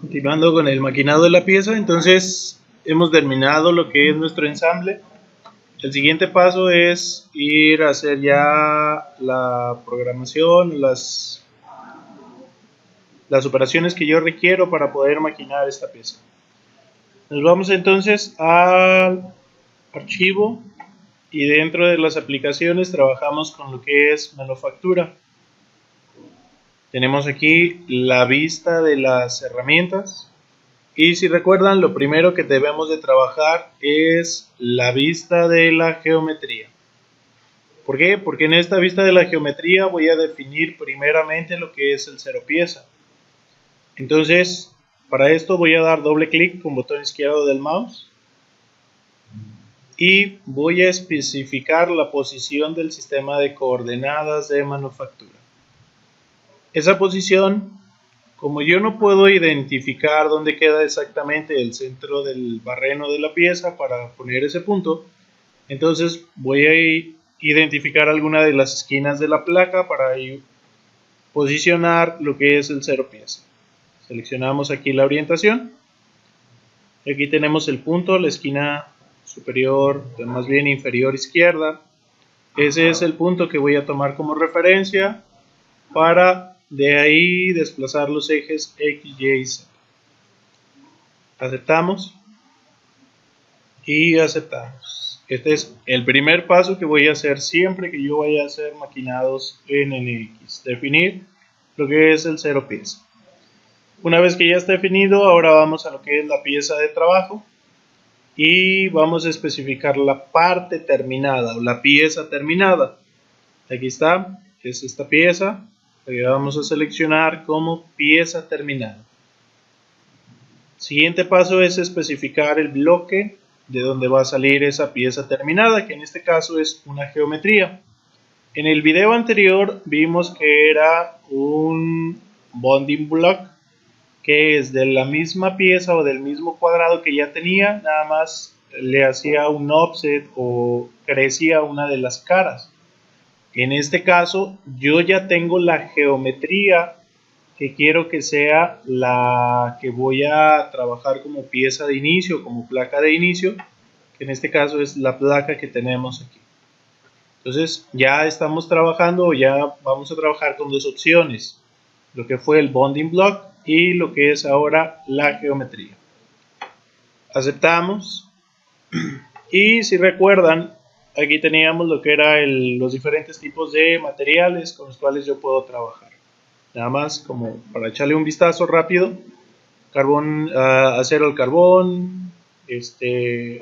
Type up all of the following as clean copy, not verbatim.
Continuando con el maquinado de la pieza, entonces hemos terminado lo que es nuestro ensamble. El siguiente paso es ir a hacer ya la programación, las operaciones que yo requiero para poder maquinar esta pieza. Nos vamos entonces al archivo y dentro de las aplicaciones trabajamos con lo que es manufactura. Tenemos aquí la vista de las herramientas. Y si recuerdan, lo primero que debemos de trabajar es la vista de la geometría. ¿Por qué? Porque en esta vista de la geometría voy a definir primeramente lo que es el cero pieza. Entonces, para esto voy a dar doble clic con botón izquierdo del mouse y voy a especificar la posición del sistema de coordenadas de manufactura. Esa posición, como yo no puedo identificar dónde queda exactamente el centro del barreno de la pieza para poner ese punto, entonces voy a identificar alguna de las esquinas de la placa para posicionar lo que es el cero pieza. Seleccionamos aquí la orientación. Aquí tenemos el punto, la esquina superior, más bien inferior izquierda. Ese es el punto que voy a tomar como referencia para de ahí desplazar los ejes X, Y y Z. Aceptamos y aceptamos. Este es el primer paso que voy a hacer siempre que yo vaya a hacer maquinados en NX. Definir lo que es el cero pieza. Una vez que ya está definido, ahora vamos a lo que es la pieza de trabajo y vamos a especificar la parte terminada o la pieza terminada. Aquí está, es esta pieza. La vamos a seleccionar como pieza terminada. Siguiente paso es especificar el bloque de donde va a salir esa pieza terminada, que en este caso es una geometría. En el video anterior vimos que era un bonding block, que es de la misma pieza o del mismo cuadrado que ya tenía, nada más le hacía un offset o crecía una de las caras. En este caso yo ya tengo la geometría que quiero que sea la que voy a trabajar como pieza de inicio, como placa de inicio, que en este caso es la placa que tenemos aquí. Entonces ya estamos trabajando, ya vamos a trabajar con dos opciones, lo que fue el bonding block y lo que es ahora la geometría. Aceptamos y si recuerdan, aquí teníamos lo que eran los diferentes tipos de materiales con los cuales yo puedo trabajar. Nada más como para echarle un vistazo rápido: carbón, acero al carbón,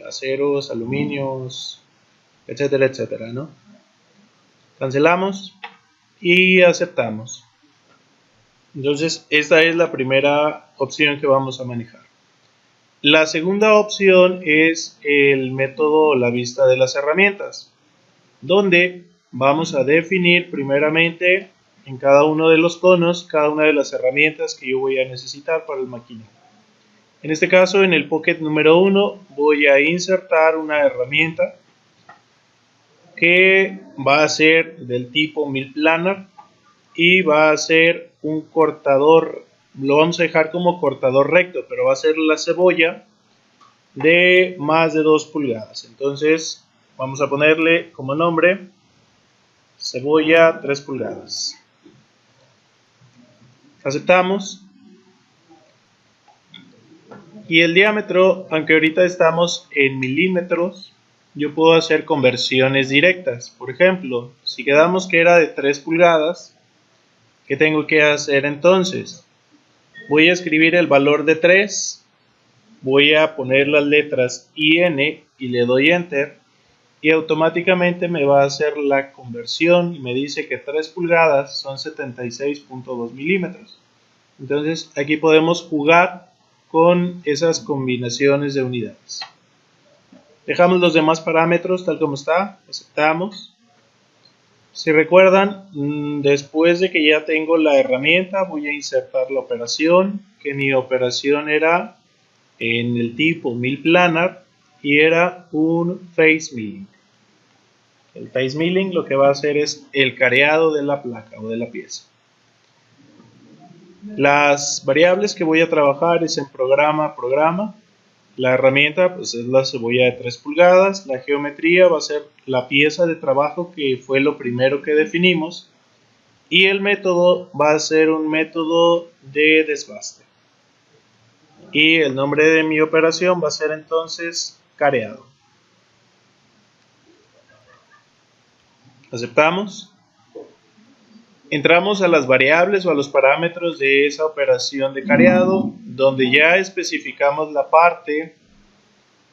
aceros, aluminios, etcétera, etcétera, ¿no? Cancelamos y aceptamos. Entonces esta es la primera opción que vamos a manejar. La segunda opción es el método la vista de las herramientas, donde vamos a definir primeramente en cada uno de los conos cada una de las herramientas que yo voy a necesitar para el maquinado. En este caso, en el pocket número 1 voy a insertar una herramienta que va a ser del tipo milplanar y va a ser un cortador, lo vamos a dejar como cortador recto, pero va a ser la cebolla de más de 2 pulgadas. Entonces vamos a ponerle como nombre cebolla 3 pulgadas. Aceptamos. Y el diámetro, aunque ahorita estamos en milímetros, yo puedo hacer conversiones directas. Por ejemplo, si quedamos que era de 3 pulgadas, ¿qué tengo que hacer entonces? Voy a escribir el valor de 3, voy a poner las letras IN y le doy Enter y automáticamente me va a hacer la conversión y me dice que 3 pulgadas son 76.2 milímetros. Entonces aquí podemos jugar con esas combinaciones de unidades. Dejamos los demás parámetros tal como está, aceptamos. Si recuerdan, después de que ya tengo la herramienta, voy a insertar la operación, que mi operación era en el tipo milplanar y era un face milling. El face milling lo que va a hacer es el careado de la placa o de la pieza. Las variables que voy a trabajar es en programa. La herramienta pues es la cebolla de 3 pulgadas. La geometría va a ser la pieza de trabajo que fue lo primero que definimos. Y el método va a ser un método de desbaste. Y el nombre de mi operación va a ser entonces careado. Aceptamos. Entramos a las variables o a los parámetros de esa operación de careado, donde ya especificamos la parte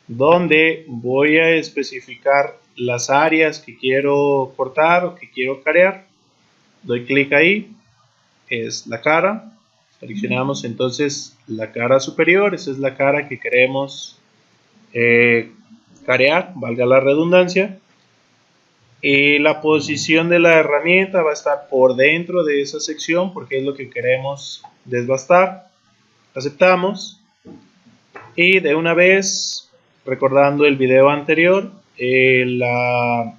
donde voy a especificar las áreas que quiero cortar o que quiero carear. Doy clic ahí, es la cara. Seleccionamos entonces la cara superior, esa es la cara que queremos carear, valga la redundancia. La posición de la herramienta va a estar por dentro de esa sección porque es lo que queremos desbastar. Aceptamos. Y de una vez, recordando el video anterior, la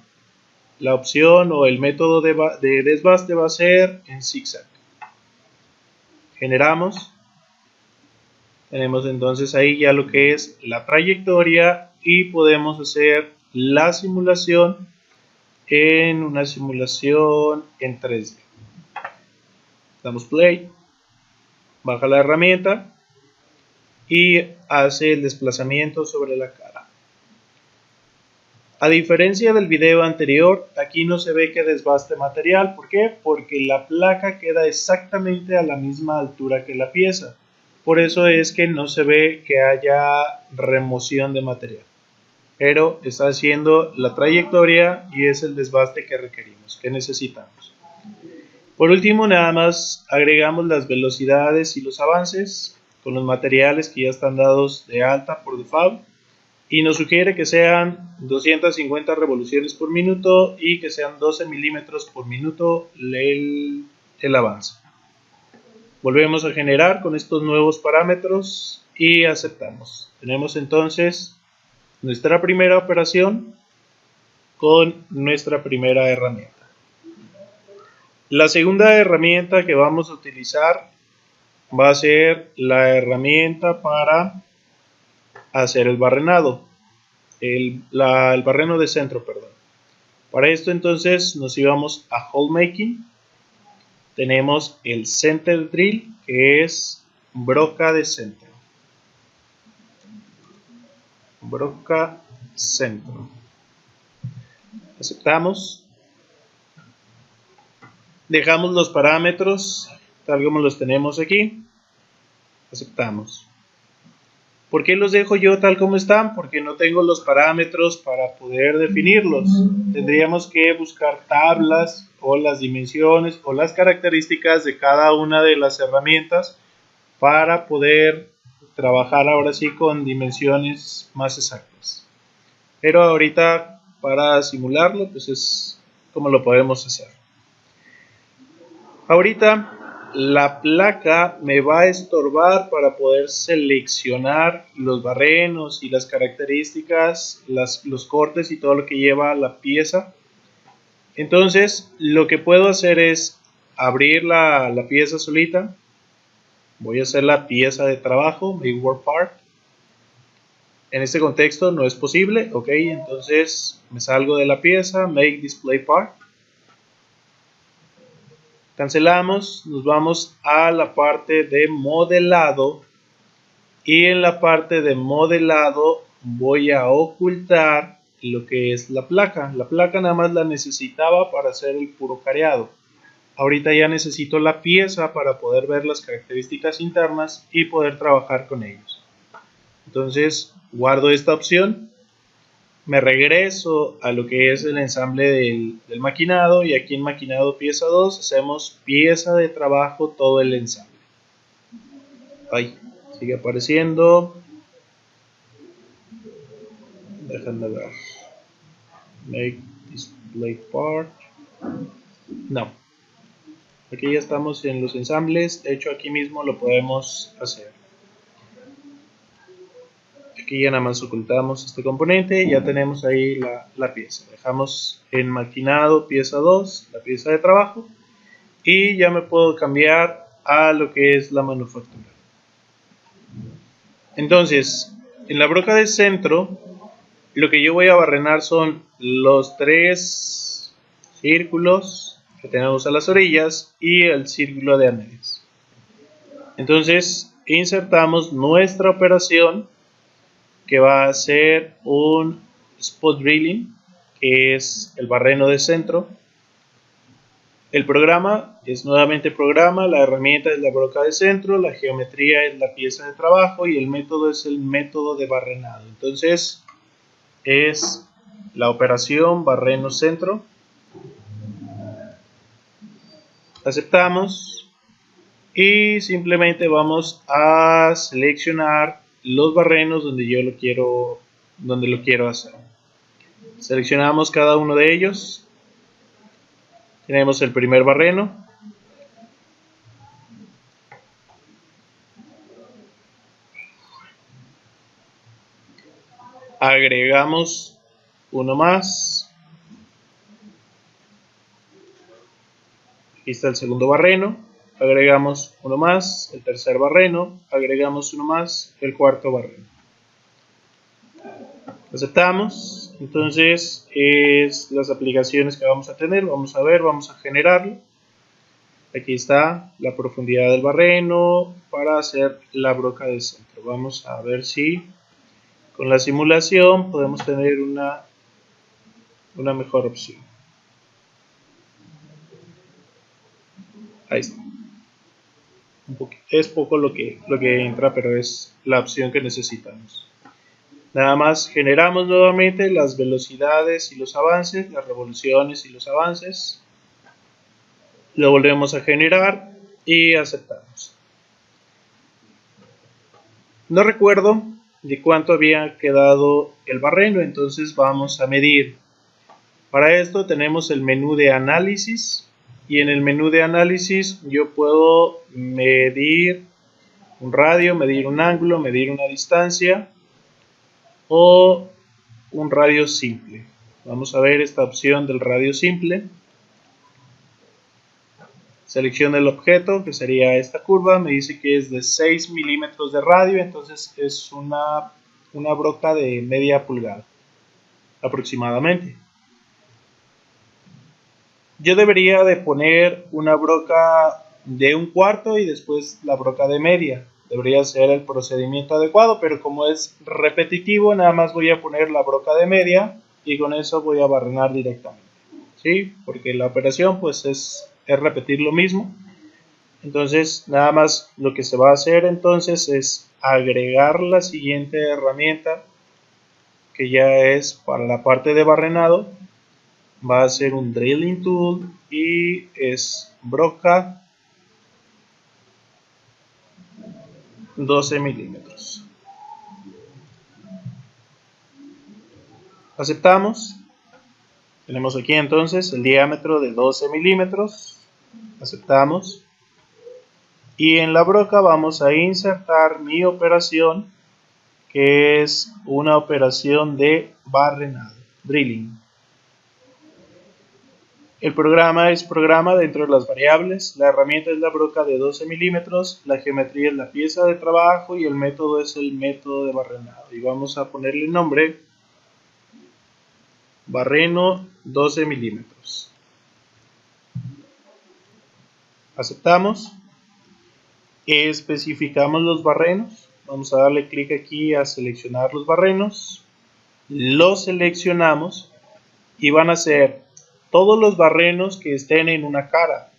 opción o el método de desbaste va a ser en zigzag. Generamos. Tenemos entonces ahí ya lo que es la trayectoria y podemos hacer la simulación en una simulación en 3D. Damos play, baja la herramienta y hace el desplazamiento sobre la cara. A diferencia del video anterior, aquí no se ve que desbaste material. ¿Por qué? Porque la placa queda exactamente a la misma altura que la pieza. Por eso es que no se ve que haya remoción de material. Pero está haciendo la trayectoria y es el desbaste que requerimos, que necesitamos. Por último, nada más agregamos las velocidades y los avances con los materiales que ya están dados de alta por default. Y nos sugiere que sean 250 revoluciones por minuto y que sean 12 milímetros por minuto el avance. Volvemos a generar con estos nuevos parámetros y aceptamos. Tenemos entonces nuestra primera operación con nuestra primera herramienta. La segunda herramienta que vamos a utilizar va a ser la herramienta para hacer el barrenado, el barreno de centro, perdón. Para esto entonces nos íbamos a Hole Making. Tenemos el Center Drill, que es broca de centro. Broca centro. Aceptamos. Dejamos los parámetros tal como los tenemos aquí. Aceptamos. ¿Por qué los dejo yo tal como están? Porque no tengo los parámetros para poder definirlos. Tendríamos que buscar tablas o las dimensiones o las características de cada una de las herramientas para poder trabajar ahora sí con dimensiones más exactas. Pero ahorita para simularlo pues es como lo podemos hacer. Ahorita la placa me va a estorbar para poder seleccionar los barrenos y las características, los cortes y todo lo que lleva la pieza. Entonces lo que puedo hacer es abrir la pieza solita. Voy a hacer la pieza de trabajo, Make Work Part. En este contexto no es posible, ok, entonces me salgo de la pieza, Make Display Part. Cancelamos, nos vamos a la parte de modelado y en la parte de modelado voy a ocultar lo que es la placa. La placa nada más la necesitaba para hacer el puro careado. Ahorita ya necesito la pieza para poder ver las características internas y poder trabajar con ellos. Entonces guardo esta opción. Me regreso a lo que es el ensamble del maquinado y aquí en maquinado pieza 2 hacemos pieza de trabajo todo el ensamble. Ahí sigue apareciendo. Déjenme ver. Make display part. No. Aquí ya estamos en los ensambles. De hecho aquí mismo lo podemos hacer. Aquí ya nada más ocultamos este componente, ya tenemos ahí la pieza. Dejamos en maquinado pieza 2, la pieza de trabajo, y ya me puedo cambiar a lo que es la manufactura. Entonces, en la broca de centro, lo que yo voy a barrenar son los 3 círculos que tenemos a las orillas y el círculo de a medias. Entonces, insertamos nuestra operación, que va a ser un spot drilling, que es el barreno de centro. El programa es nuevamente programa, la herramienta es la broca de centro, la geometría es la pieza de trabajo y el método es el método de barrenado. Entonces es la operación barreno centro. Aceptamos y simplemente vamos a seleccionar los barrenos donde yo lo quiero hacer. Seleccionamos cada uno de ellos. Tenemos el primer barreno. Agregamos uno más. Aquí está el segundo barreno. Agregamos uno más. El tercer barreno. Agregamos uno más. El cuarto barreno. Aceptamos. Entonces es las aplicaciones que vamos a tener. Vamos a ver, vamos a generarlo. Aquí está la profundidad del barreno para hacer la broca de centro. Vamos a ver si con la simulación podemos tener una mejor opción. Ahí está. Es poco lo que entra, pero es la opción que necesitamos. Nada más generamos nuevamente las velocidades y los avances, las revoluciones y los avances. Lo volvemos a generar y aceptamos. No recuerdo de cuánto había quedado el barreno, entonces vamos a medir. Para esto tenemos el menú de análisis y en el menú de análisis yo puedo medir un radio, medir un ángulo, medir una distancia o un radio simple. Vamos a ver esta opción del radio simple. Selecciono el objeto, que sería esta curva, me dice que es de 6 milímetros de radio, entonces es una broca de media pulgada aproximadamente. Yo debería de poner una broca de 1/4 y después la broca de media. Debería ser el procedimiento adecuado, pero como es repetitivo, nada más voy a poner la broca de media y con eso voy a barrenar directamente. ¿Sí? Porque la operación pues es repetir lo mismo. Entonces nada más lo que se va a hacer entonces es agregar la siguiente herramienta, que ya es para la parte de barrenado. Va a ser un drilling tool y es broca 12 milímetros. Aceptamos. Tenemos aquí entonces el diámetro de 12 milímetros. Aceptamos. Y en la broca vamos a insertar mi operación, que es una operación de barrenado, drilling. El programa es programa dentro de las variables, la herramienta es la broca de 12 milímetros, la geometría es la pieza de trabajo y el método es el método de barrenado. Y vamos a ponerle el nombre barreno 12 milímetros. Aceptamos. Especificamos los barrenos. Vamos a darle clic aquí a seleccionar los barrenos. Los seleccionamos y van a ser todos los barrenos que estén en una cara.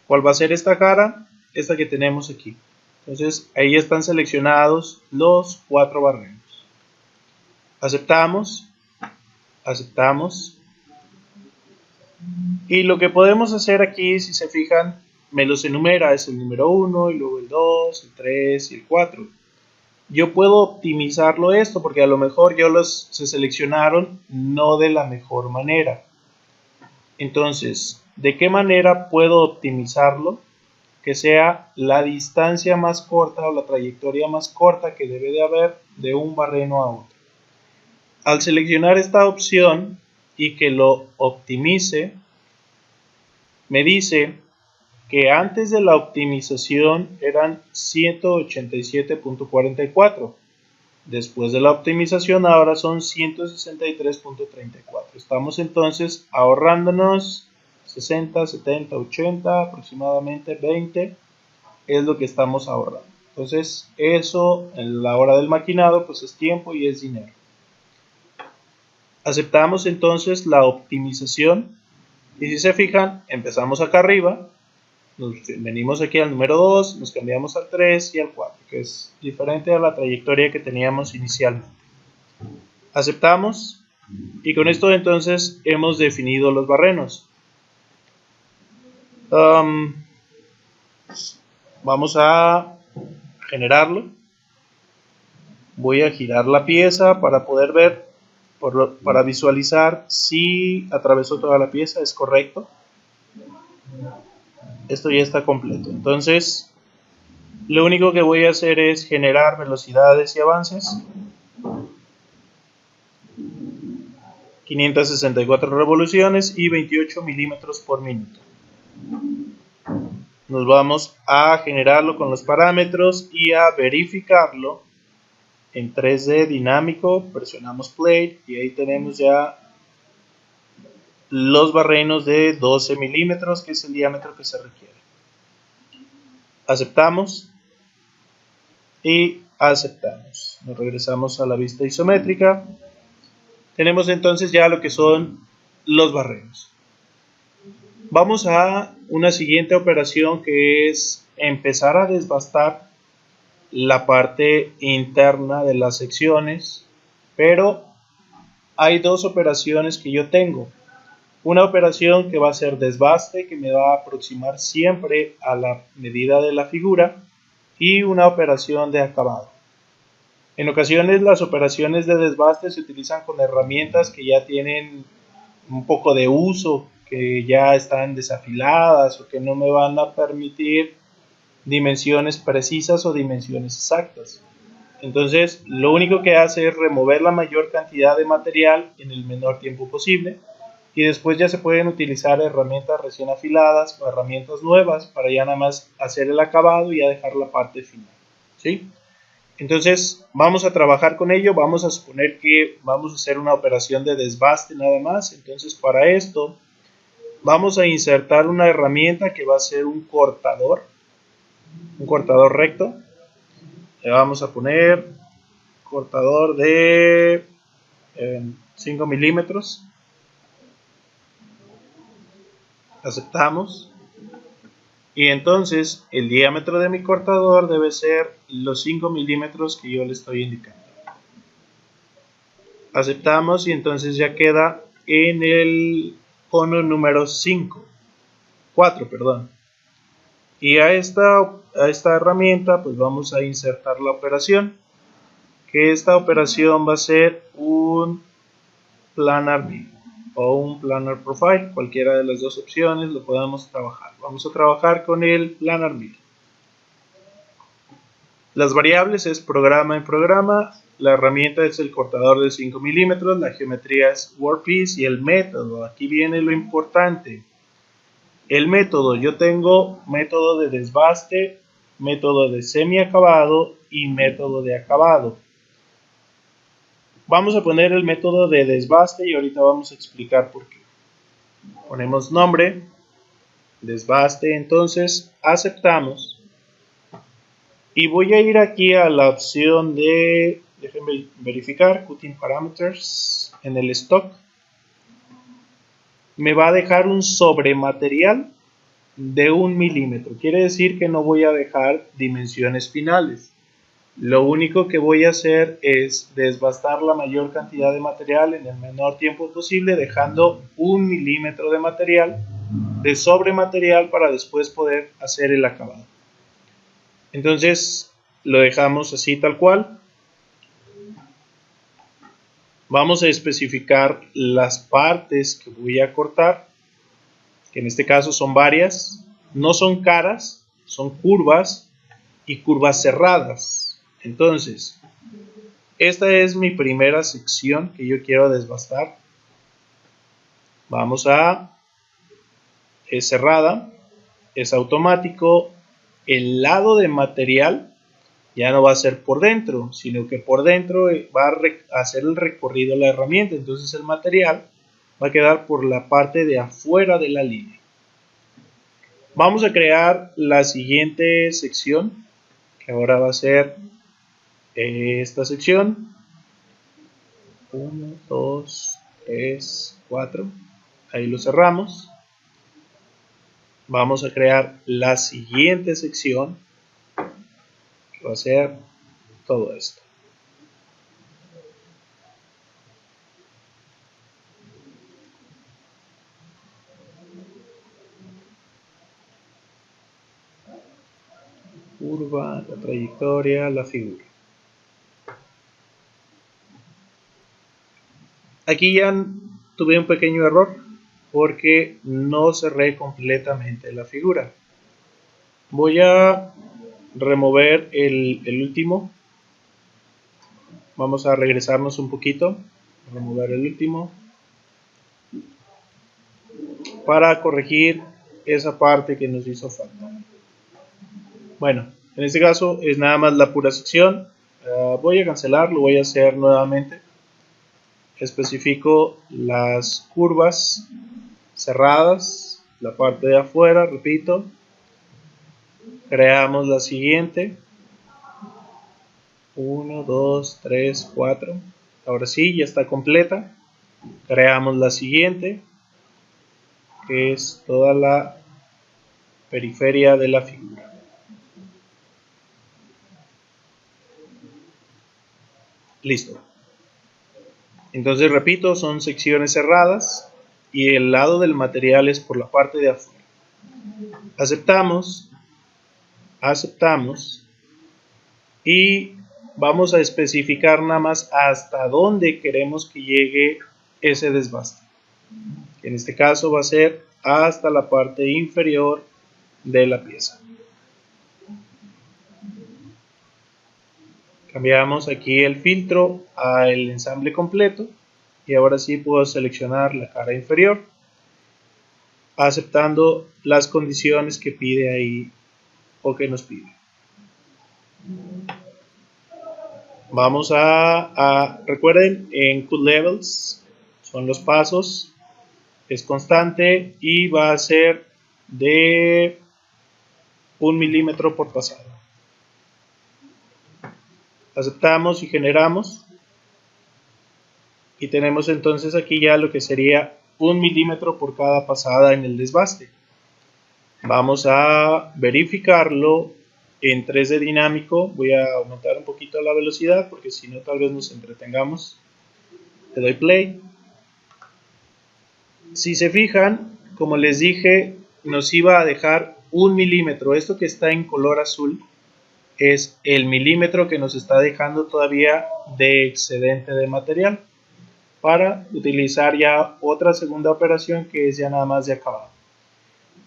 ¿Cuál va a ser esta cara? Esta que tenemos aquí. Entonces ahí están seleccionados los 4 barrenos. Aceptamos. Aceptamos. Y lo que podemos hacer aquí, si se fijan, me los enumera, es el número 1 y luego el 2, el 3 y el 4. Yo puedo optimizarlo esto porque a lo mejor se seleccionaron no de la mejor manera. Entonces, ¿de qué manera puedo optimizarlo? Que sea la distancia más corta o la trayectoria más corta que debe de haber de un barreno a otro. Al seleccionar esta opción y que lo optimice, me dice que antes de la optimización eran 187.44. Después de la optimización ahora son 163.34. Estamos entonces ahorrándonos 60, 70, 80, aproximadamente 20 es lo que estamos ahorrando. Entonces eso en la hora del maquinado pues es tiempo y es dinero. Aceptamos entonces la optimización y si se fijan empezamos acá arriba, nos venimos aquí al número 2, nos cambiamos al 3 y al 4, que es diferente a la trayectoria que teníamos inicialmente. Aceptamos y con esto entonces hemos definido los barrenos. Vamos a generarlo. Voy a girar la pieza para poder ver, para visualizar si atravesó toda la pieza, es correcto. Esto ya está completo. Entonces, lo único que voy a hacer es generar velocidades y avances. 564 revoluciones y 28 milímetros por minuto. Nos vamos a generarlo con los parámetros y a verificarlo en 3D dinámico. Presionamos play y ahí tenemos ya los barrenos de 12 milímetros, que es el diámetro que se requiere. Aceptamos y aceptamos. Nos regresamos a la vista isométrica. Tenemos entonces ya lo que son los barrenos. Vamos a una siguiente operación que es empezar a desbastar la parte interna de las secciones, pero hay dos operaciones que yo tengo. Una operación que va a ser desbaste, que me va a aproximar siempre a la medida de la figura, y una operación de acabado. En ocasiones las operaciones de desbaste se utilizan con herramientas que ya tienen un poco de uso, que ya están desafiladas o que no me van a permitir dimensiones precisas o dimensiones exactas. Entonces, lo único que hace es remover la mayor cantidad de material en el menor tiempo posible y después ya se pueden utilizar herramientas recién afiladas o herramientas nuevas para ya nada más hacer el acabado y ya dejar la parte final, ¿sí? Entonces vamos a trabajar con ello. Vamos a suponer que vamos a hacer una operación de desbaste nada más. Entonces para esto vamos a insertar una herramienta que va a ser un cortador recto. Le vamos a poner cortador de 5 milímetros. Aceptamos. Y entonces el diámetro de mi cortador debe ser los 5 milímetros que yo le estoy indicando. Aceptamos y entonces ya queda en el cono número 4, perdón. Y a esta herramienta pues vamos a insertar la operación, que esta operación va a ser un planar mill o un planar profile, cualquiera de las dos opciones lo podemos trabajar. Vamos a trabajar con el planar mill. Las variables es programa en programa, la herramienta es el cortador de 5 milímetros, la geometría es workpiece y el método. Aquí viene lo importante. El método, yo tengo método de desbaste, método de semiacabado y método de acabado. Vamos a poner el método de desbaste y ahorita vamos a explicar por qué. Ponemos nombre, desbaste, entonces aceptamos. Y voy a ir aquí a la opción de, déjenme verificar, Cutting Parameters, en el stock. Me va a dejar un sobrematerial de 1 milímetro. Quiere decir que no voy a dejar dimensiones finales. Lo único que voy a hacer es desbastar la mayor cantidad de material en el menor tiempo posible, dejando 1 milímetro de material, de sobrematerial, para después poder hacer el acabado. Entonces lo dejamos así tal cual. Vamos a especificar las partes que voy a cortar, que en este caso son varias, no son caras, son curvas y curvas cerradas. Entonces, esta es mi primera sección que yo quiero desbastar. Vamos a cerrada. es automático, el lado de material ya no va a ser por dentro, sino que por dentro va a hacer el recorrido de la herramienta. Entonces el material va a quedar por la parte de afuera de la línea. Vamos a crear la siguiente sección, que ahora va a ser esta sección. 1, 2, 3, 4. Ahí lo cerramos. Vamos a crear la siguiente sección, que va a ser todo esto. Curva, la trayectoria, la figura. Aquí ya tuve un pequeño error porque no cerré completamente la figura. Voy a remover el último. Vamos a regresarnos un poquito, remover el último para corregir esa parte que nos hizo falta. Bueno, en este caso es nada más la pura sección. Voy a cancelar, lo voy a hacer nuevamente. Especifico las curvas cerradas, la parte de afuera, repito. Creamos la siguiente. 1, 2, 3, 4. Ahora sí, ya está completa. Creamos la siguiente, que es toda la periferia de la figura. Listo. Entonces repito, son secciones cerradas y el lado del material es por la parte de afuera. Aceptamos y vamos a especificar nada más hasta dónde queremos que llegue ese desbaste. En este caso va a ser hasta la parte inferior de la pieza. Cambiamos aquí el filtro al ensamble completo y ahora sí puedo seleccionar la cara inferior, aceptando las condiciones que pide ahí o que nos pide. Vamos recuerden, en QLevels son los pasos, es constante y va a ser de 1 milímetro por pasada. Aceptamos y generamos y tenemos entonces aquí ya lo que sería 1 milímetro por cada pasada en el desbaste. Vamos a verificarlo en 3D dinámico. Voy a aumentar un poquito la velocidad porque si no tal vez nos entretengamos. Le doy play. Si se fijan, como les dije, nos iba a dejar 1 milímetro. Esto que está en color azul es el milímetro que nos está dejando todavía de excedente de material para utilizar ya otra segunda operación que es ya nada más de acabado.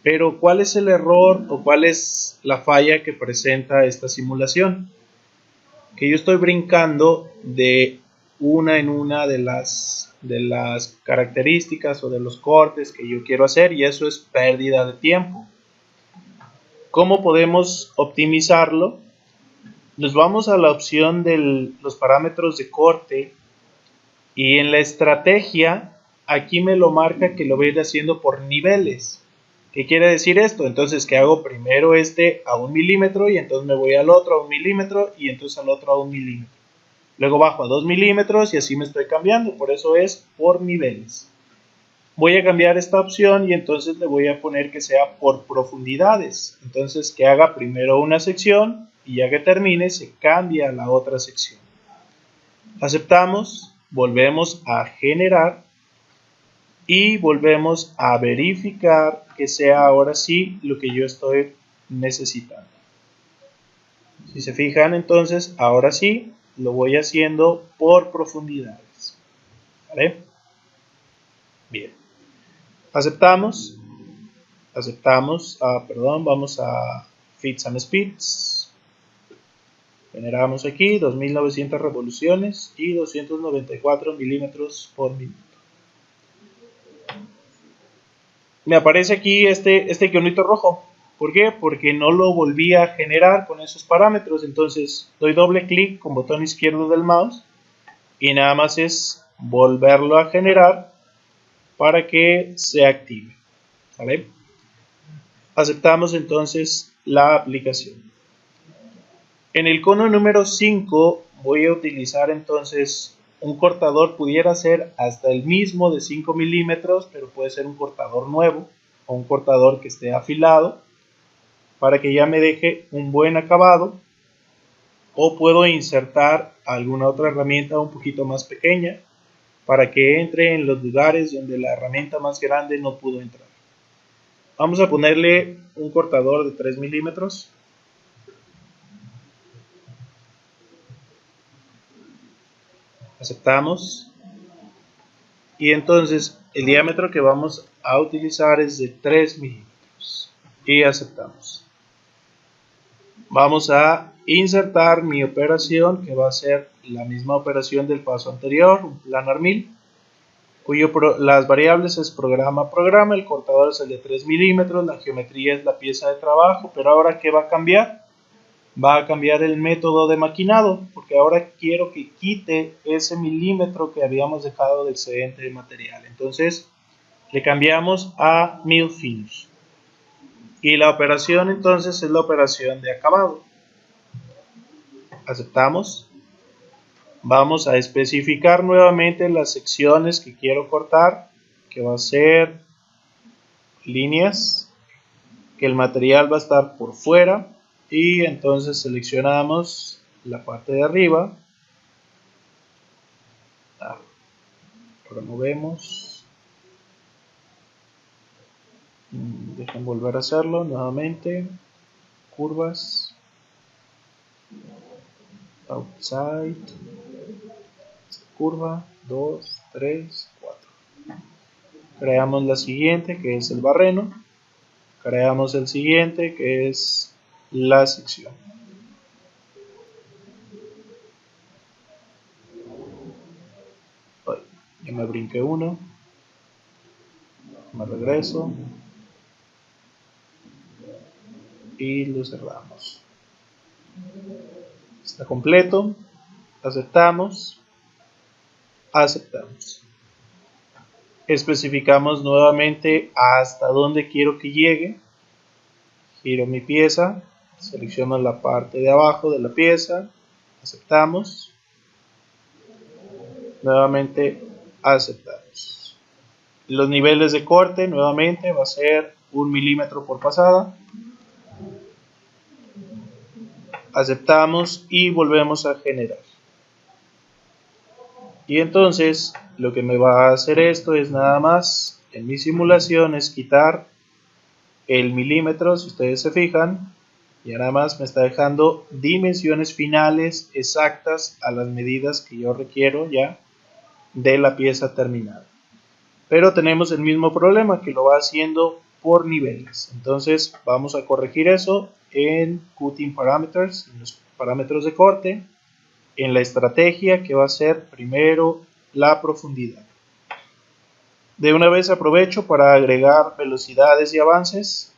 Pero ¿cuál es el error o cuál es la falla que presenta esta simulación? Que yo estoy brincando de una en una de las características o de los cortes que yo quiero hacer y eso es pérdida de tiempo. ¿Cómo podemos optimizarlo? Nos vamos a la opción de los parámetros de corte y en la estrategia aquí me lo marca que lo voy a ir haciendo por niveles. ¿Qué quiere decir esto? Entonces que hago primero este a 1 milímetro y entonces me voy al otro a 1 milímetro y entonces al otro a 1 milímetro. Luego bajo a 2 milímetros y así me estoy cambiando, por eso es por niveles. Voy a cambiar esta opción y entonces le voy a poner que sea por profundidades. Entonces que haga primero una sección y ya que termine se cambia a la otra sección. Aceptamos, volvemos a generar y volvemos a verificar que sea ahora sí lo que yo estoy necesitando. Si se fijan entonces ahora sí lo voy haciendo por profundidades. ¿Vale? Bien. Aceptamos, vamos a Fits and Speeds. Generamos aquí 2900 revoluciones y 294 milímetros por minuto. Me aparece aquí este iconito rojo. ¿Por qué? Porque no lo volví a generar con esos parámetros. Entonces doy doble clic con botón izquierdo del mouse y nada más es volverlo a generar para que se active. ¿Vale? Aceptamos entonces la aplicación. En el cono número 5 voy a utilizar entonces un cortador, pudiera ser hasta el mismo de 5 milímetros, pero puede ser un cortador nuevo o un cortador que esté afilado para que ya me deje un buen acabado, o puedo insertar alguna otra herramienta un poquito más pequeña para que entre en los lugares donde la herramienta más grande no pudo entrar. Vamos a ponerle un cortador de 3 milímetros. Aceptamos. Y entonces el diámetro que vamos a utilizar es de 3 milímetros. Y aceptamos. Vamos a insertar mi operación, que va a ser la misma operación del paso anterior, un planar 1000, las variables es programa, el cortador es el de 3 milímetros, la geometría es la pieza de trabajo, pero ahora ¿qué va a cambiar? Va a cambiar el método de maquinado, porque ahora quiero que quite ese milímetro que habíamos dejado de excedente de material. Entonces le cambiamos a mill finish. Y la operación entonces es la operación de acabado. Aceptamos. Vamos a especificar nuevamente las secciones que quiero cortar, que va a ser líneas, que el material va a estar por fuera, y entonces seleccionamos la parte de arriba, removemos, dejen volver a hacerlo nuevamente, curvas, outside, curva, 2, 3, 4. Creamos la siguiente, que es el barreno. Creamos el siguiente, que es la sección. Ay, ya me brinqué uno. Me regreso. Y lo cerramos. Está completo. Aceptamos. Aceptamos. Especificamos nuevamente hasta dónde quiero que llegue. Giro mi pieza. Selecciono la parte de abajo de la pieza. Aceptamos. Nuevamente aceptamos. Los niveles de corte nuevamente va a ser 1 milímetro por pasada. Aceptamos y volvemos a generar. Y entonces lo que me va a hacer esto es nada más en mi simulación es quitar el milímetro. Si ustedes se fijan, ya nada más me está dejando dimensiones finales exactas a las medidas que yo requiero ya de la pieza terminada. Pero tenemos el mismo problema, que lo va haciendo por niveles. Entonces vamos a corregir eso en Cutting Parameters, en los parámetros de corte, en la estrategia, que va a ser primero la profundidad. De una vez aprovecho para agregar velocidades y avances.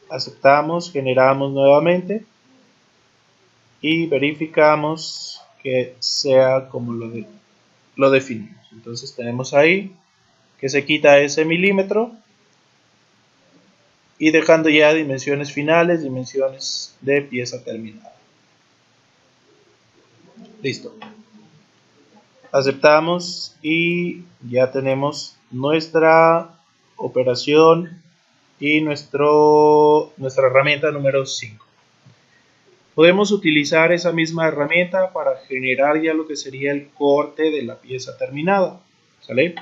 Aceptamos, generamos nuevamente y verificamos que sea como lo definimos. Entonces tenemos ahí que se quita ese milímetro y dejando ya dimensiones finales, dimensiones de pieza terminada. Listo. Aceptamos y ya tenemos nuestra operación y nuestra herramienta número 5. Podemos utilizar esa misma herramienta para generar ya lo que sería el corte de la pieza terminada. ¿Sale?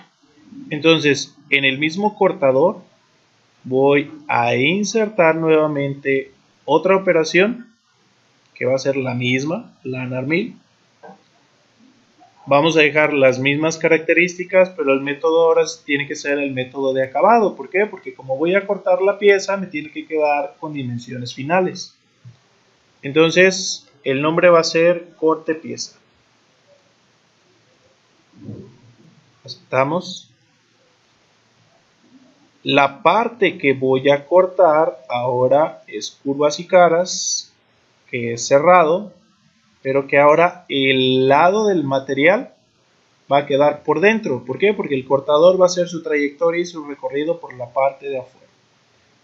Entonces, en el mismo cortador voy a insertar nuevamente otra operación que va a ser la misma, planar 1000. Vamos a dejar las mismas características, pero el método ahora tiene que ser el método de acabado. ¿Por qué? Porque como voy a cortar la pieza, me tiene que quedar con dimensiones finales. Entonces, el nombre va a ser corte pieza. Aceptamos. La parte que voy a cortar ahora es curvas y caras, que es cerrado, pero que ahora el lado del material va a quedar por dentro. ¿Por qué? Porque el cortador va a hacer su trayectoria y su recorrido por la parte de afuera.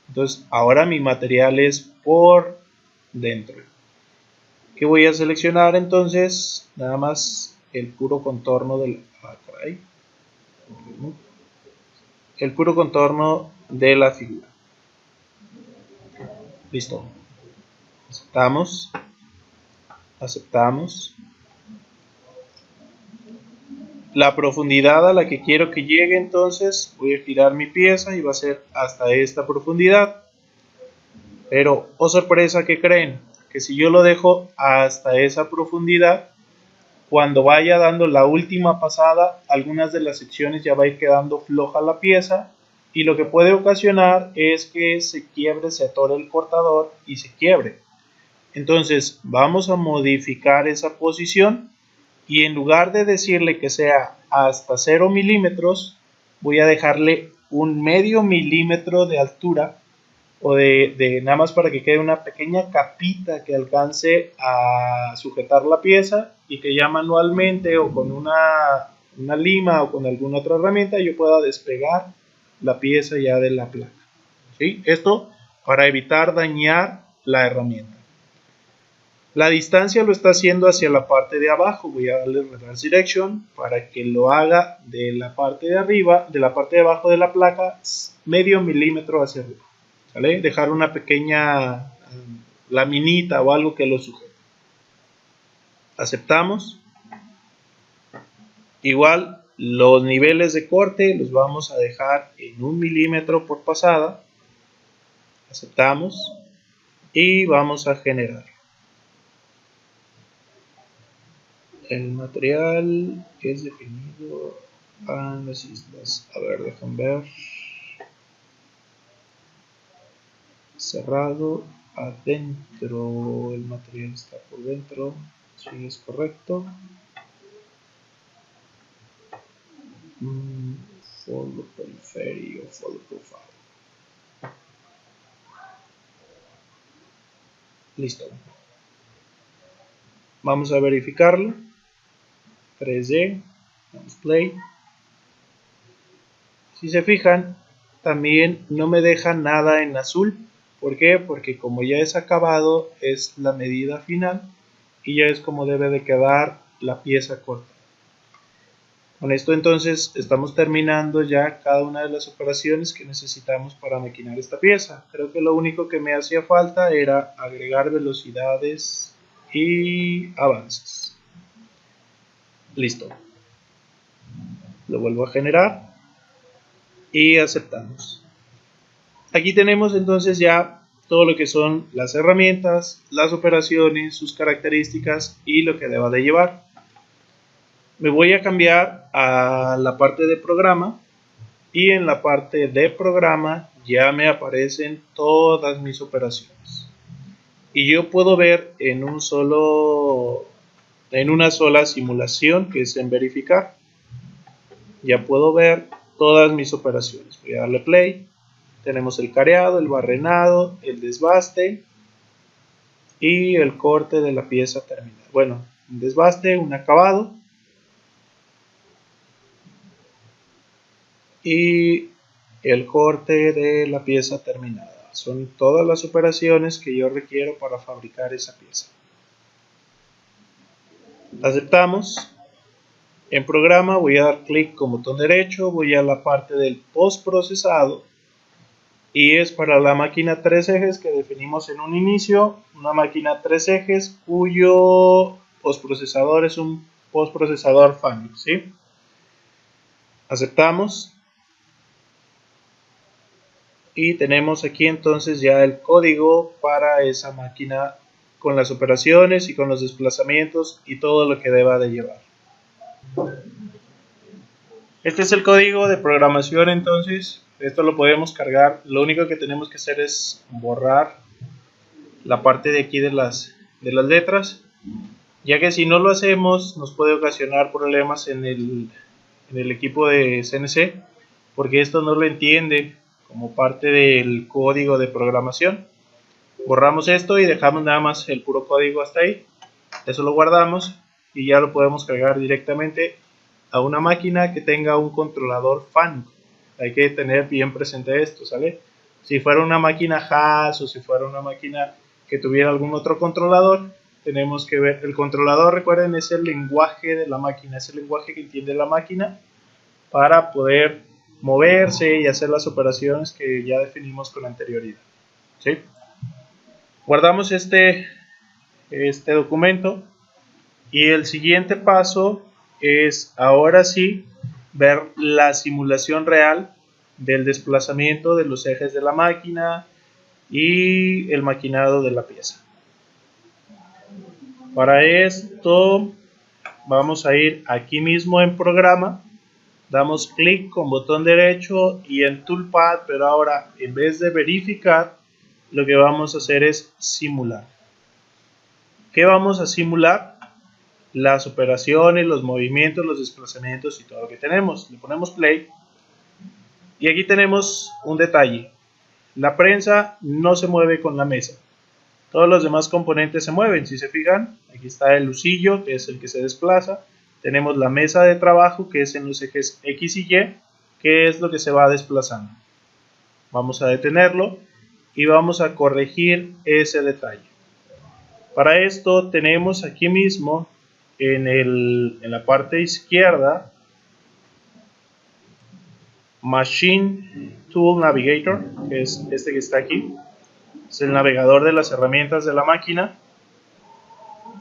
Entonces ahora mi material es por dentro. ¿Qué voy a seleccionar entonces? Nada más el puro contorno del... el puro contorno de la figura. Listo. Aceptamos. Aceptamos. La profundidad a la que quiero que llegue, entonces voy a girar mi pieza y va a ser hasta esta profundidad. Pero, oh sorpresa, ¿qué creen? Que si yo lo dejo hasta esa profundidad, cuando vaya dando la última pasada, algunas de las secciones ya va a ir quedando floja la pieza, y lo que puede ocasionar es que se quiebre, se atore el cortador y se quiebre. Entonces vamos a modificar esa posición, y en lugar de decirle que sea hasta 0 milímetros, voy a dejarle un medio milímetro de altura, o de nada más para que quede una pequeña capita que alcance a sujetar la pieza, y que ya manualmente o con una lima o con alguna otra herramienta yo pueda despegar la pieza ya de la placa. ¿Sí? Esto para evitar dañar la herramienta. La distancia lo está haciendo hacia la parte de abajo. Voy a darle reverse direction para que lo haga de la parte de arriba, de la parte de abajo de la placa, medio milímetro hacia arriba. ¿Vale? Dejar una pequeña laminita o algo que lo sujete. Aceptamos. Igual los niveles de corte los vamos a dejar en 1 milímetro por pasada. Aceptamos. Y vamos a generar. El material es definido en las islas. A ver, dejan ver. Cerrado adentro. El material está por dentro. Si es correcto. Follow periferia o follow profile. Listo. Vamos a verificarlo. 3D. Damos play. Si se fijan, también no me deja nada en azul. ¿Por qué? Porque como ya es acabado, es la medida final y ya es como debe de quedar la pieza corta. Con esto entonces estamos terminando ya cada una de las operaciones que necesitamos para maquinar esta pieza. Creo que lo único que me hacía falta era agregar velocidades y avances. Listo. Lo vuelvo a generar y aceptamos. Aquí tenemos entonces ya todo lo que son las herramientas, las operaciones, sus características y lo que deba de llevar. Me voy a cambiar a la parte de programa, y en la parte de programa ya me aparecen todas mis operaciones. Y yo puedo ver en una sola simulación, que es en verificar. Ya puedo ver todas mis operaciones. Voy a darle play. Tenemos el careado, el barrenado, el desbaste y el corte de la pieza terminal. Bueno, un desbaste, un acabado y el corte de la pieza terminada. Son todas las operaciones que yo requiero para fabricar esa pieza. Aceptamos. En programa voy a dar clic con botón derecho, voy a la parte del postprocesado, y es para la máquina 3 ejes que definimos en un inicio, una máquina 3 ejes cuyo postprocesador es un postprocesador Fanuc, ¿sí? Aceptamos. Y tenemos aquí entonces ya el código para esa máquina, con las operaciones y con los desplazamientos y todo lo que deba de llevar. Este es el código de programación. Entonces esto lo podemos cargar. Lo único que tenemos que hacer es borrar la parte de aquí de las letras, ya que si no lo hacemos nos puede ocasionar problemas en el equipo de CNC, porque esto no lo entiende. como parte del código de programación. Borramos esto y dejamos nada más el puro código hasta ahí. Eso lo guardamos y ya lo podemos cargar directamente a una máquina que tenga un controlador FANUC. Hay que tener bien presente esto, ¿sale? Si fuera una máquina HAS o si fuera una máquina que tuviera algún otro controlador, tenemos que ver, el controlador, recuerden, es el lenguaje de la máquina, es el lenguaje que entiende la máquina para poder moverse y hacer las operaciones que ya definimos con anterioridad, ¿sí? Guardamos este documento y el siguiente paso es ahora sí ver la simulación real del desplazamiento de los ejes de la máquina y el maquinado de la pieza. Para esto vamos a ir aquí mismo en programa, damos clic con botón derecho y en toolpad, pero ahora en vez de verificar, lo que vamos a hacer es simular. ¿Qué vamos a simular? Las operaciones, los movimientos, los desplazamientos y todo lo que tenemos. Le ponemos play y aquí tenemos un detalle. La prensa no se mueve con la mesa. Todos los demás componentes se mueven. Si se fijan, aquí está el husillo, que es el que se desplaza. Tenemos la mesa de trabajo, que es en los ejes X y Y, que es lo que se va desplazando. Vamos a detenerlo y vamos a corregir ese detalle. Para esto tenemos aquí mismo en la parte izquierda Machine Tool Navigator, que es este que está aquí. Es el navegador de las herramientas de la máquina.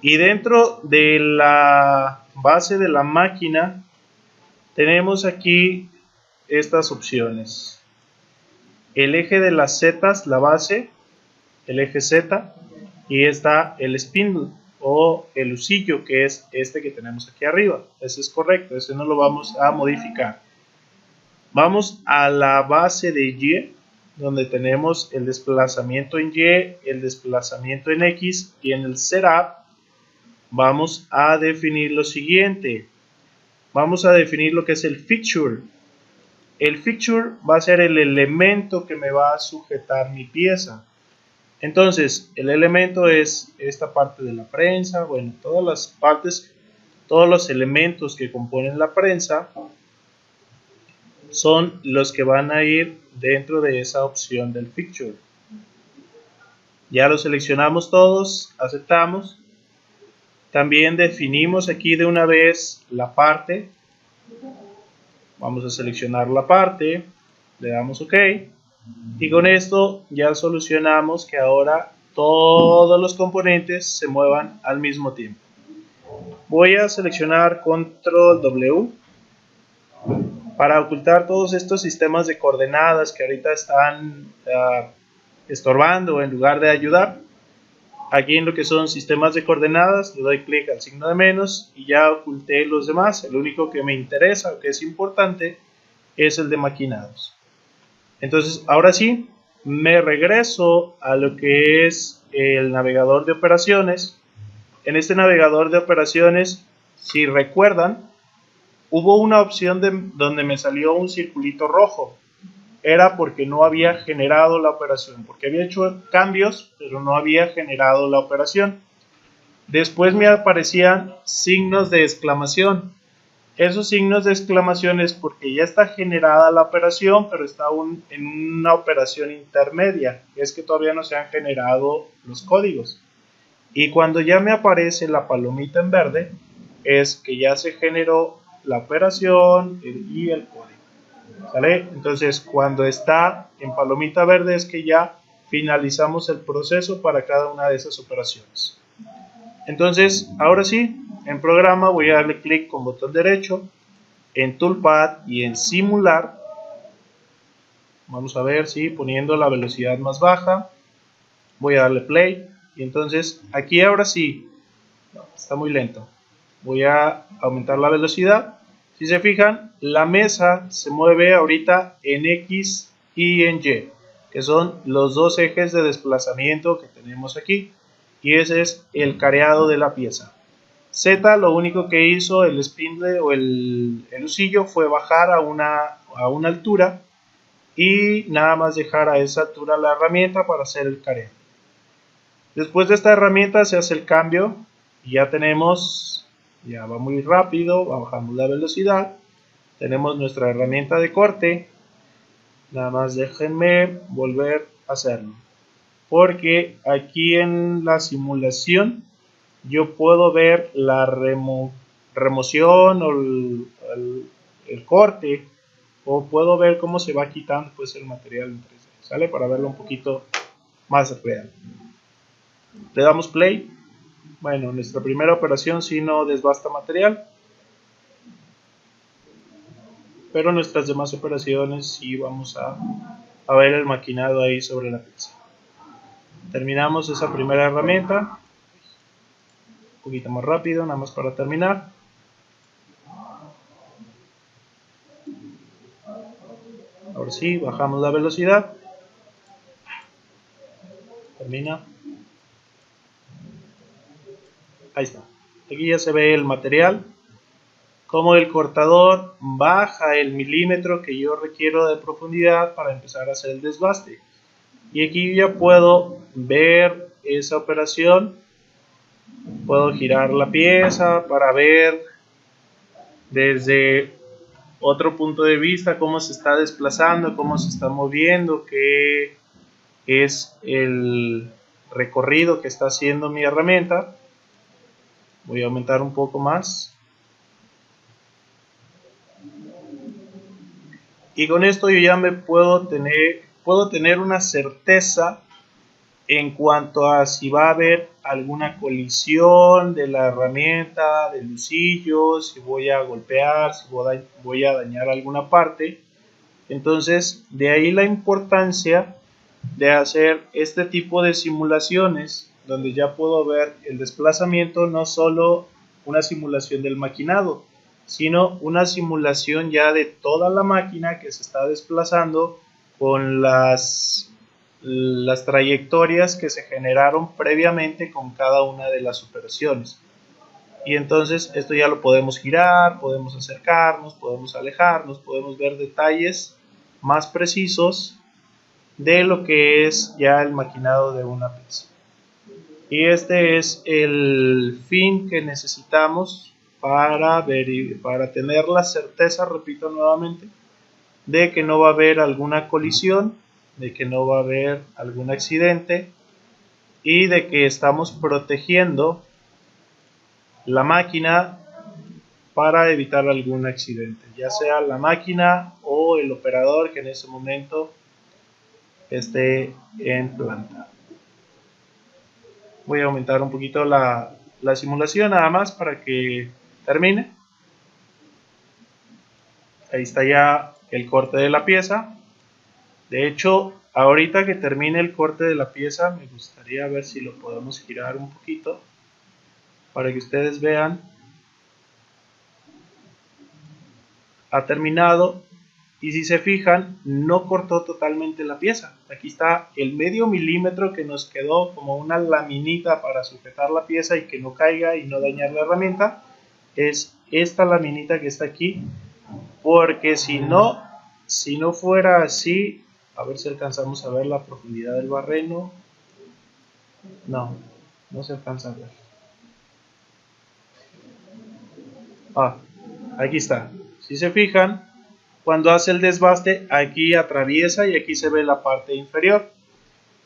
Y dentro de la base de la máquina tenemos aquí estas opciones. El eje de las zetas, la base, el eje Z, y está el spindle o el husillo, que es este que tenemos aquí arriba. Ese es correcto, ese no lo vamos a modificar. Vamos a la base de Y, donde tenemos el desplazamiento en Y, el desplazamiento en X, y en el setup vamos a definir lo siguiente. Vamos a definir lo que es el fixture. El fixture va a ser el elemento que me va a sujetar mi pieza. Entonces, el elemento es esta parte de la prensa, bueno, todas las partes, todos los elementos que componen la prensa son los que van a ir dentro de esa opción del fixture. Ya lo seleccionamos todos, aceptamos. También definimos aquí de una vez la parte. Vamos a seleccionar la parte, le damos OK. Y con esto ya solucionamos que ahora todos los componentes se muevan al mismo tiempo. Voy a seleccionar Control W para ocultar todos estos sistemas de coordenadas que ahorita están estorbando en lugar de ayudar. Aquí en lo que son sistemas de coordenadas le doy clic al signo de menos y ya oculté los demás. El único que me interesa o que es importante es el de maquinados. Entonces ahora sí me regreso a lo que es el navegador de operaciones. En este navegador de operaciones, si recuerdan, hubo una opción donde me salió un circulito rojo. Era porque no había generado la operación, porque había hecho cambios, pero no había generado la operación. Después me aparecían signos de exclamación. Esos signos de exclamación es porque ya está generada la operación, pero está en una operación intermedia. Es que todavía no se han generado los códigos. Y cuando ya me aparece la palomita en verde, es que ya se generó la operación y el código. ¿Sale? Entonces, cuando está en palomita verde es que ya finalizamos el proceso para cada una de esas operaciones. Entonces, ahora sí, en programa voy a darle clic con botón derecho, en toolpad y en simular. Vamos a ver si poniendo la velocidad más baja, voy a darle play. Y entonces, aquí ahora sí, no, está muy lento. Voy a aumentar la velocidad. Si se fijan, la mesa se mueve ahorita en X y en Y, que son los dos ejes de desplazamiento que tenemos aquí. Y ese es el careado de la pieza. Z lo único que hizo el spindle o el husillo fue bajar a una altura y nada más dejar a esa altura la herramienta para hacer el careo. Después de esta herramienta se hace el cambio y ya tenemos, ya va muy rápido, bajamos la velocidad, tenemos nuestra herramienta de corte. Nada más déjenme volver a hacerlo, porque aquí en la simulación yo puedo ver la remoción o el corte, o puedo ver cómo se va quitando pues el material en 3D, ¿sale? Para verlo un poquito más real. Le damos play. Bueno, nuestra primera operación sí no desbasta material, pero nuestras demás operaciones sí vamos a ver el maquinado ahí sobre la pieza. Terminamos esa primera herramienta. Un poquito más rápido, nada más para terminar. Ahora sí, bajamos la velocidad. Termina. Ahí está. Aquí ya se ve el material. Como el cortador baja el milímetro que yo requiero de profundidad para empezar a hacer el desbaste. Y aquí ya puedo ver esa operación. Puedo girar la pieza para ver desde otro punto de vista cómo se está desplazando, cómo se está moviendo, qué es el recorrido que está haciendo mi herramienta. Voy a aumentar un poco más. Y con esto yo ya me puedo tener una certeza en cuanto a si va a haber alguna colisión de la herramienta, del lucillo, si voy a golpear, si voy a dañar alguna parte. Entonces, de ahí la importancia de hacer este tipo de simulaciones, donde ya puedo ver el desplazamiento, no solo una simulación del maquinado, sino una simulación ya de toda la máquina que se está desplazando con las trayectorias que se generaron previamente con cada una de las operaciones. Y entonces esto ya lo podemos girar, podemos acercarnos, podemos alejarnos, podemos ver detalles más precisos de lo que es ya el maquinado de una pieza. Y este es el fin que necesitamos para tener la certeza, repito nuevamente, de que no va a haber alguna colisión, de que no va a haber algún accidente y de que estamos protegiendo la máquina para evitar algún accidente, ya sea la máquina o el operador que en ese momento esté en planta. Voy a aumentar un poquito la simulación nada más para que termine. Ahí está ya el corte de la pieza. De hecho, ahorita que termine el corte de la pieza, me gustaría ver si lo podemos girar un poquito para que ustedes vean. Ha terminado y si se fijan, no cortó totalmente la pieza. Aquí está el medio milímetro que nos quedó como una laminita para sujetar la pieza y que no caiga y no dañar la herramienta. Es esta laminita que está aquí, porque si no fuera así, a ver si alcanzamos a ver la profundidad del barreno. No se alcanza a ver. Aquí está. Si se fijan, cuando hace el desbaste, aquí atraviesa y aquí se ve la parte inferior.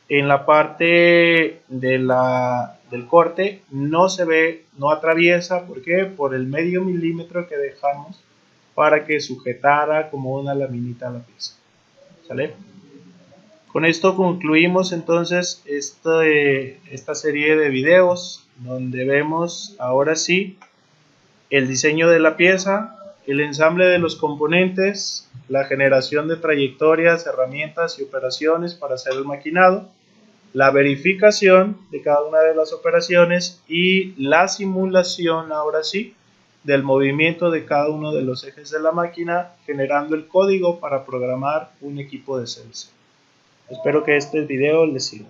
En la parte del corte no se ve, no atraviesa. ¿Por qué? Por el medio milímetro que dejamos para que sujetara como una laminita la pieza. ¿Sale? Con esto concluimos entonces esta serie de videos donde vemos ahora sí el diseño de la pieza, el ensamble de los componentes, la generación de trayectorias, herramientas y operaciones para hacer el maquinado, la verificación de cada una de las operaciones y la simulación ahora sí del movimiento de cada uno de los ejes de la máquina, generando el código para programar un equipo de CNC. Espero que este video les sirva.